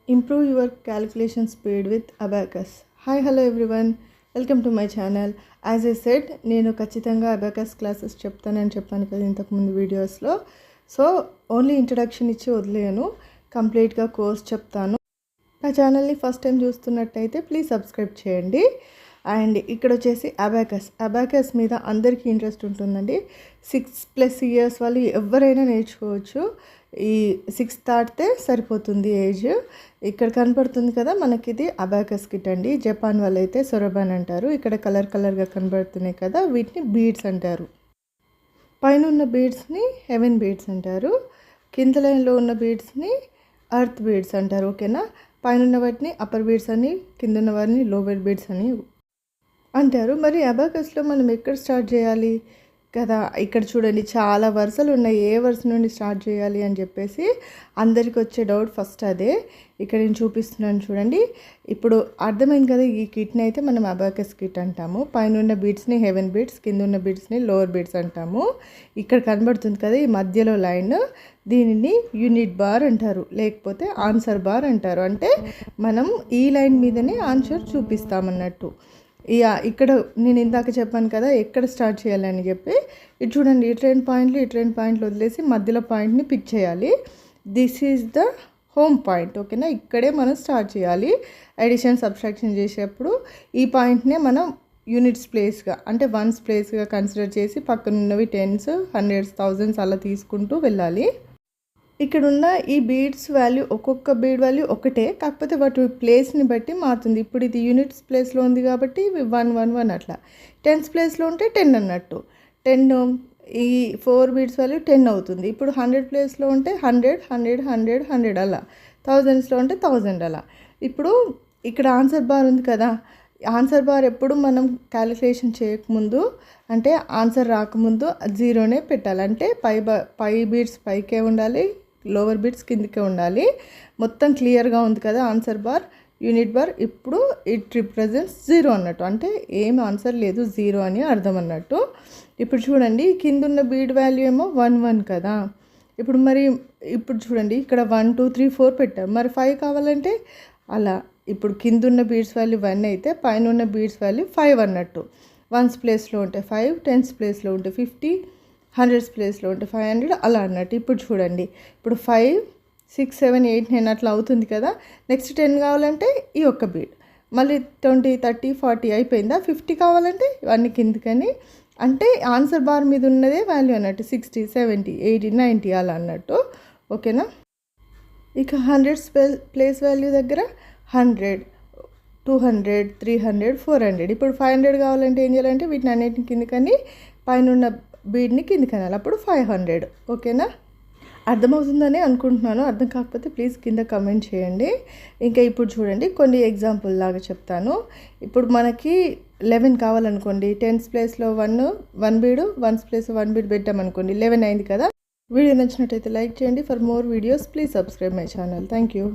Improve your calculation speed with Abacus. Hi, hello everyone. Welcome to my channel. As I said, నేను ఖచ్చితంగా abacus classes చెప్తానని చెప్పాను కదా ఇంతకుముందు వీడియోస్లో. సో ఓన్లీ ఇంట్రడక్షన్ ఇచ్చి వదిలేను, కంప్లీట్గా కోర్స్ చెప్తాను. నా ఛానల్ని ఫస్ట్ టైం చూస్తున్నట్టయితే ప్లీజ్ సబ్స్క్రైబ్ చేయండి. అండ్ ఇక్కడ వచ్చేసి అబాకస్ మీద అందరికీ ఇంట్రెస్ట్ ఉంటుందండి. 6+ ఇయర్స్ వాళ్ళు ఎవరైనా నేర్చుకోవచ్చు. ఈ 6 దాటితే సరిపోతుంది ఏజ్. ఇక్కడ కనపడుతుంది కదా మనకి, ఇది అబాకస్ కిట్ అండి. జపాన్ వాళ్ళు అయితే సొరబాన్ అంటారు. ఇక్కడ కలర్గా కనబడుతున్నాయి కదా, వీటిని బీడ్స్ అంటారు. పైన ఉన్న బీడ్స్ని హెవెన్ బీడ్స్ అంటారు. కింద లైన్లో ఉన్న బీడ్స్ని అర్త్ బీడ్స్ అంటారు. ఓకేనా. పైన ఉన్న వాటిని అప్పర్ బీడ్స్ అని, కింద ఉన్న వాటిని లోవర్ బీడ్స్ అని అంటారు. మరి అబాకస్లో మనం ఎక్కడ స్టార్ట్ చేయాలి కదా, ఇక్కడ చూడండి చాలా వరుసలు ఉన్నాయి. ఏ వరుస నుండి స్టార్ట్ చేయాలి అని చెప్పేసి అందరికి వచ్చే డౌట్ ఫస్ట్ అదే. ఇక్కడ నేను చూపిస్తున్నాను చూడండి. ఇప్పుడు అర్థమైంది కదా, ఈ కిట్ని అయితే మనం అబాకస్ కిట్ అంటాము. పైన ఉన్న బీడ్స్ని హెవెన్ బీడ్స్, కింద ఉన్న బీడ్స్ని లోవర్ బీడ్స్ అంటాము. ఇక్కడ కనబడుతుంది కదా ఈ మధ్యలో లైన్, దీనిని యూనిట్ బార్ అంటారు, లేకపోతే ఆన్సర్ బార్ అంటారు. అంటే మనం ఈ లైన్ మీదనే ఆన్సర్ చూపిస్తామన్నట్టు. ఇక్కడ నేను ఇందాక చెప్పాను కదా ఎక్కడ స్టార్ట్ చేయాలని చెప్పి, ఇది చూడండి, ఈ రెండు పాయింట్లు వదిలేసి మధ్యలో పాయింట్ని పిక్ చేయాలి. This is the home point. ఓకేనా. ఇక్కడే మనం స్టార్ట్ చేయాలి. అడిషన్ సబ్ట్రాక్షన్ చేసేటప్పుడు ఈ పాయింట్నే మనం యూనిట్స్ ప్లేస్గా, అంటే వన్స్ ప్లేస్గా కన్సిడర్ చేసి పక్కనున్నవి 10s, 100s, 1000s అలా తీసుకుంటూ వెళ్ళాలి. ఇక్కడ ఉన్న ఈ బీడ్స్ వాల్యూ, ఒక్కొక్క బీడ్ వాల్యూ ఒకటే, కాకపోతే వాటి ప్లేస్ని బట్టి మారుతుంది. ఇప్పుడు ఇది యూనిట్స్ ప్లేస్లో ఉంది కాబట్టి 1 1 1 అట్లా. 10s ప్లేస్లో ఉంటే 10 అన్నట్టు. 10 ఈ 4 బీడ్స్ వాల్యూ 10 అవుతుంది. ఇప్పుడు 100 ప్లేస్లో ఉంటే 100 100 100 100 అలా. 1000స్లో ఉంటే 1000 అలా. ఇప్పుడు ఇక్కడ ఆన్సర్ బార్ ఉంది కదా, ఆన్సర్ బార్ ఎప్పుడు మనం క్యాలిక్యులేషన్ చేయకముందు, అంటే ఆన్సర్ రాకముందు 0నే పెట్టాలి. అంటే పై బీడ్స్ పైకే ఉండాలి, లోవర్ బీడ్స్ కిందకే ఉండాలి. మొత్తం క్లియర్గా ఉంది కదా ఆన్సర్ బార్, యూనిట్ బార్. ఇప్పుడు ఇట్ రిప్రజెంట్స్ 0 అన్నట్టు, అంటే ఏం ఆన్సర్ లేదు, 0 అని అర్థం అన్నట్టు. ఇప్పుడు చూడండి, కింద ఉన్న బీడ్ వాల్యూ ఏమో 1 1 కదా. ఇప్పుడు చూడండి, ఇక్కడ 1 2 3 4 పెట్టారు. మరి 5 కావాలంటే అలా. ఇప్పుడు కింద ఉన్న బీడ్స్ వాల్యూ 1 అయితే పైన ఉన్న బీడ్స్ వాల్యూ 5 అన్నట్టు. 1s ప్లేస్లో ఉంటే 5, 10s ప్లేస్లో ఉంటే 50, 100s ప్లేస్లో ఉంటే 500 అలా అన్నట్టు. ఇప్పుడు చూడండి, ఇప్పుడు 5 6 7 8 9 అట్లా అవుతుంది కదా. నెక్స్ట్ 10 కావాలంటే ఈ ఒక్క బీడ్, మళ్ళీ 20 30 40 అయిపోయిందా. 50 కావాలంటే ఇవన్నీ కిందకని, అంటే ఆన్సర్ బార్ మీద ఉన్నదే వాల్యూ అన్నట్టు. 60 70 80 90 అలా అన్నట్టు. ఓకేనా. ఇక 100s ప్లేస్ వాల్యూ దగ్గర 100 200 300 400. ఇప్పుడు 500 కావాలంటే ఏం చేయాలంటే వీటిని అన్నిటిని కిందకని, పైన ఉన్న బీడ్ని కిందకి అనాలి. అప్పుడు 500. ఓకేనా. అర్థమవుతుందని అనుకుంటున్నాను. అర్థం కాకపోతే ప్లీజ్ కింద కమెంట్ చేయండి. ఇంకా ఇప్పుడు చూడండి, కొన్ని ఎగ్జాంపుల్ లాగా చెప్తాను. ఇప్పుడు మనకి 11 కావాలనుకోండి, 10s ప్లేస్లో 1 బీడు, 1s ప్లేస్లో 1 బీడ్ పెట్టామనుకోండి, 11 అయింది కదా. వీడియో నచ్చినట్టయితే లైక్ చేయండి. For more videos please subscribe my channel. Thank you.